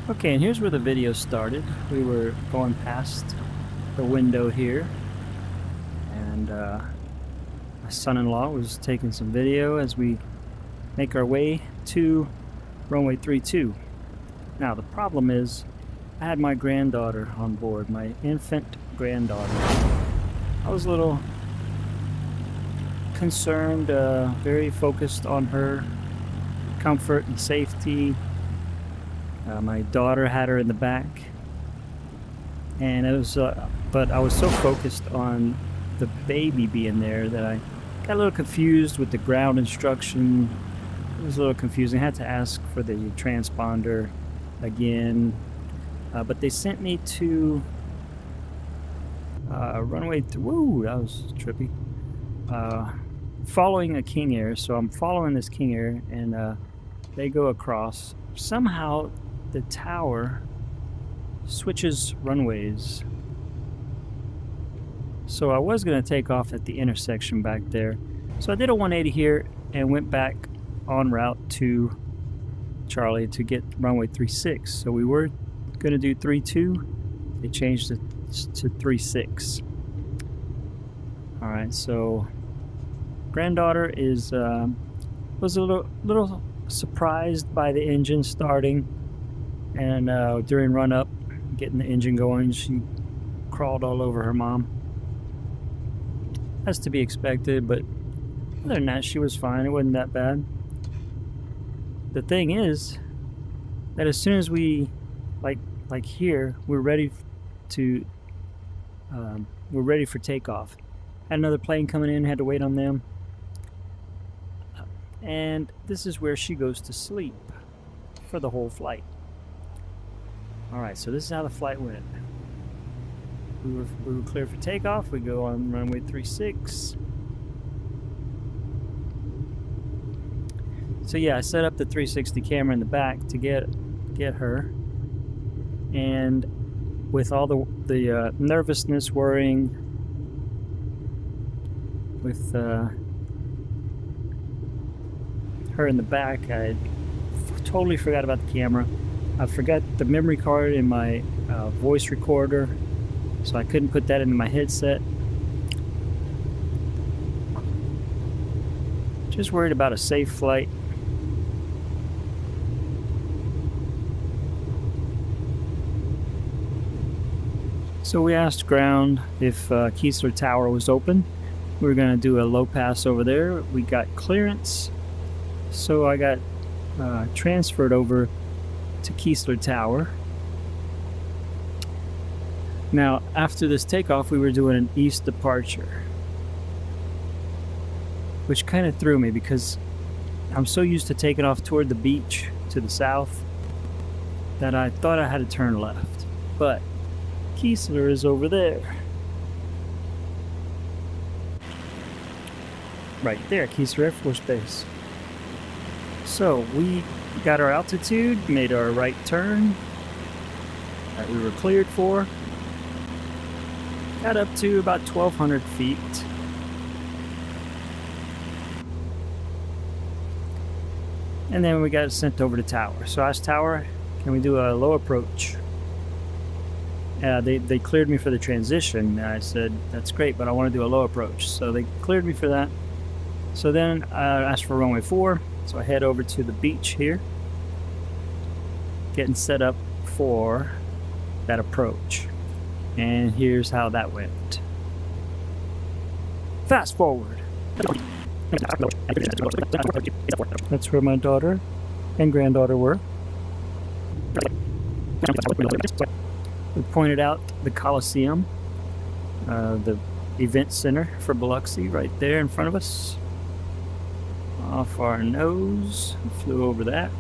Okay, and here's where the video started. We were going past the window here, and my son-in-law was taking some video as we make our way to runway 32. Now, the problem is I had my granddaughter on board, my infant granddaughter. I was a little concerned, very focused on her comfort and safety. My daughter had her in the back, and it was, but I was so focused on the baby being there that I got a little confused with the ground instruction. It was a little confusing. I had to ask for the transponder again, but they sent me to runway. Woo, that was trippy. Following a King Air, so I'm following this King Air, and they go across. Somehow the tower switches runways. So I was going to take off at the intersection back there. So I did a 180 here and went back en route to Charlie to get runway 36. So we were going to do 32. They changed it to 36. All right, so granddaughter is was a little surprised by the engine starting, and during run up, getting the engine going, she crawled all over her mom. That's to be expected, but other than that, she was fine. It wasn't that bad. The thing is that as soon as we like here, we're ready for takeoff. Had another plane coming in, had to wait on them. And this is where she goes to sleep for the whole flight. Alright, so this is how the flight went. We were clear for takeoff. We go on runway 36. So yeah, I set up the 360 camera in the back to get her. And with all the nervousness, worrying, with her in the back, I totally forgot about the camera. I forgot the memory card in my voice recorder, so I couldn't put that into my headset. Just worried about a safe flight. So we asked ground if Keesler Tower was open. We were going to do a low pass over there. We got clearance, so I got transferred over to Keesler Tower. Now, after this takeoff, we were doing an east departure, which kind of threw me because I'm so used to taking off toward the beach to the south that I thought I had to turn left. But Keesler is over there. Right there, Keesler Air Force Base. So we got our altitude, made our right turn that we were cleared for. Got up to about 1,200 feet. And then we got sent over to Tower. So I asked Tower, can we do a low approach? They cleared me for the transition. I said, that's great, but I want to do a low approach. So they cleared me for that. So then I asked for runway 4. So I head over to the beach here, getting set up for that approach. And here's how that went. Fast forward. That's where my daughter and granddaughter were. We pointed out the Coliseum, the event center for Biloxi right there in front of us. Off our nose, flew over that.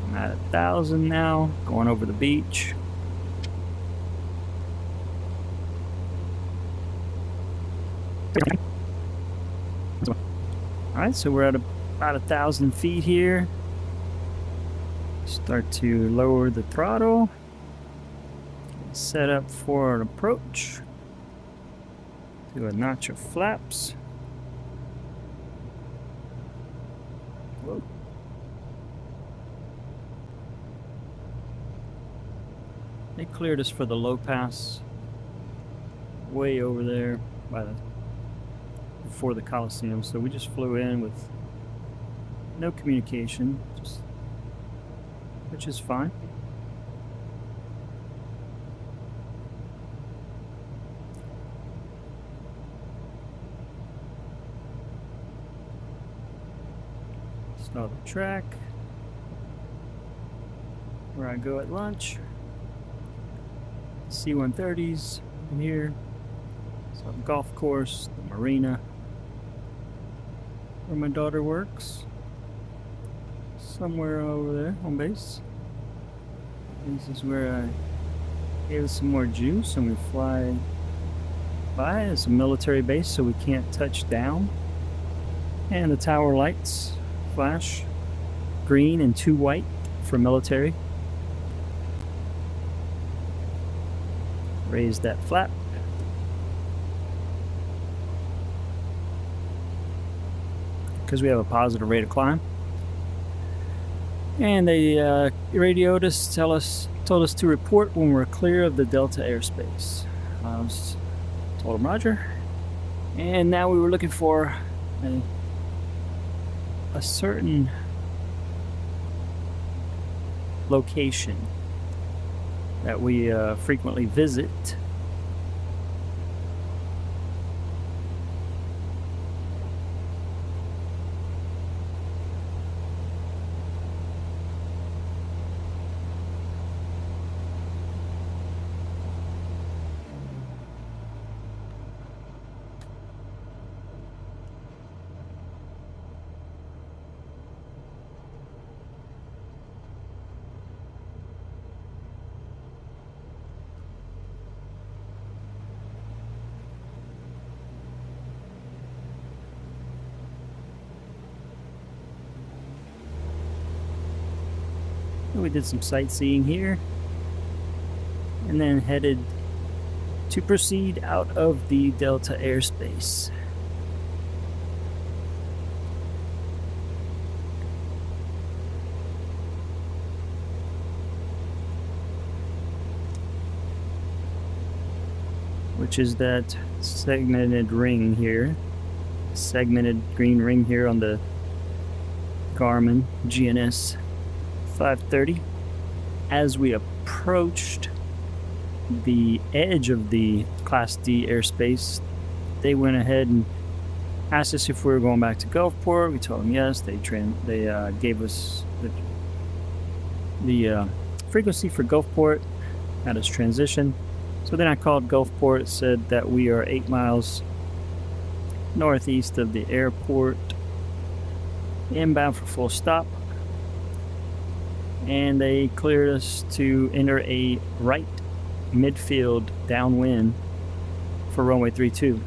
I'm at 1,000 now, going over the beach. Alright, so we're at about 1,000 feet here. Start to lower the throttle. Set up for an approach. Do a notch of flaps. Whoa. They cleared us for the low pass way over there before the Coliseum, so we just flew in with no communication, which is fine. Saw the track where I go at lunch. C-130s in here. Saw the golf course, the marina where my daughter works. Somewhere over there on base. This is where I gave us some more juice and we fly by. It's a military base, so we can't touch down. And the tower lights flash green and 2 white for military. Raise that flap. Because we have a positive rate of climb. And they radioed us, told us to report when we're clear of the Delta airspace. I told them Roger. And now we were looking for a certain location that we frequently visit. We did some sightseeing here and then headed to proceed out of the Delta airspace. Which is that segmented ring here, segmented green ring here on the Garmin GNS 530. As we approached the edge of the Class D airspace, they went ahead and asked us if we were going back to Gulfport. We told them yes. They gave us the frequency for Gulfport, had us transition. So then I called Gulfport. It said that we are 8 miles northeast of the airport, inbound for full stop. And they cleared us to enter a right midfield downwind for runway 32.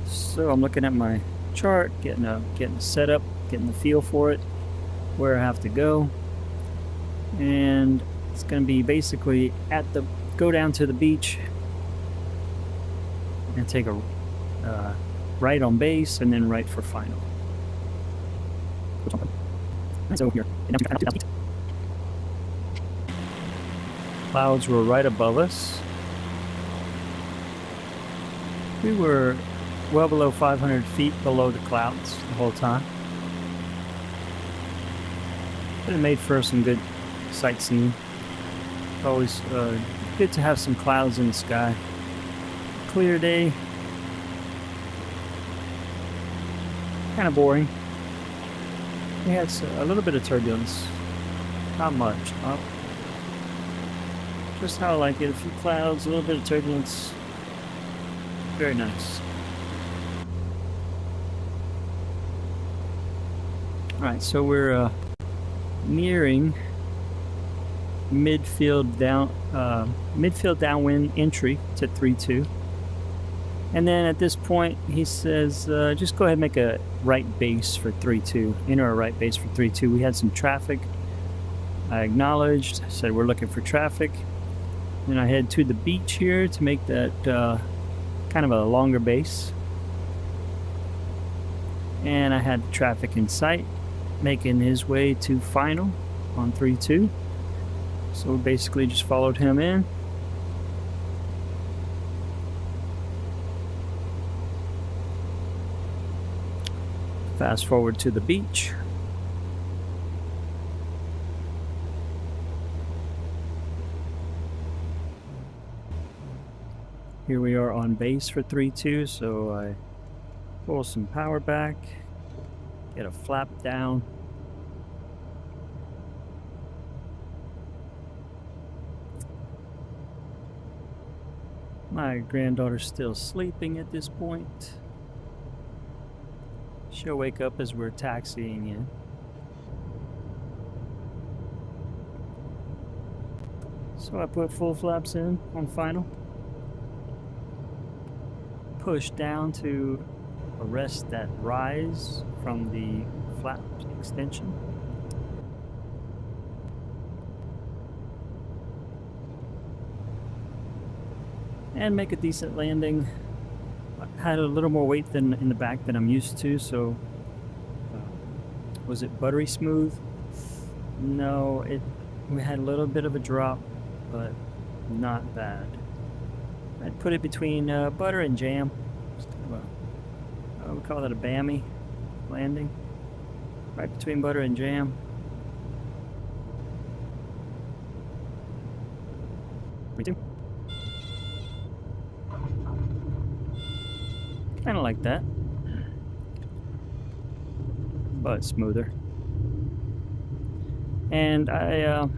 So I'm looking at my chart, getting a setup, getting the feel for it, where I have to go, and it's going to be basically go down to the beach and take a right on base and then right for final. So here, clouds were right above us. We were well below 500 feet below the clouds the whole time. But it made for some good sightseeing. Always good to have some clouds in the sky. Clear day. Kind of boring. We had a little bit of turbulence. Not much. Just how I like it. A few clouds, a little bit of turbulence. Very nice. Alright, so we're nearing midfield downwind entry to 3-2. And then at this point, he says, just go ahead and make a right base for 3-2. Enter a right base for 3-2. We had some traffic. I acknowledged, said we're looking for traffic. Then I head to the beach here to make that kind of a longer base. And I had traffic in sight, making his way to final on 3-2. So we basically just followed him in. Fast forward to the beach. Here we are on base for 3-2, so I pull some power back, get a flap down. My granddaughter's still sleeping at this point. She'll wake up as we're taxiing in. So I put full flaps in on final. Push down to arrest that rise from the flap extension. And make a decent landing. I had a little more weight than in the back than I'm used to, so was it buttery smooth? No, we had a little bit of a drop, but not bad. I'd put it between butter and jam. We call that a Bammy landing. Right between butter and jam. Me too. Kind of like that, but smoother. And I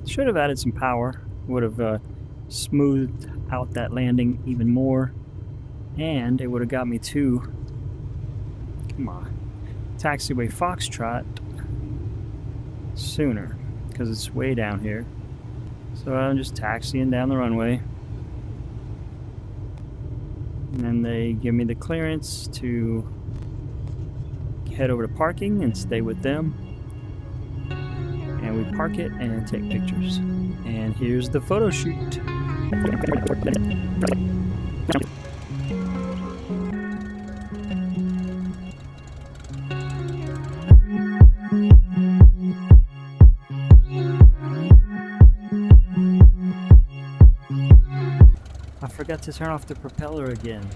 should have added some power. Would have smoothed out that landing even more, and it would have got me to, come on, taxiway Foxtrot sooner, because it's way down here. So I'm just taxiing down the runway, and then they give me the clearance to head over to parking and stay with them. And we park it and take pictures. And here's the photo shoot. I forgot to turn off the propeller again.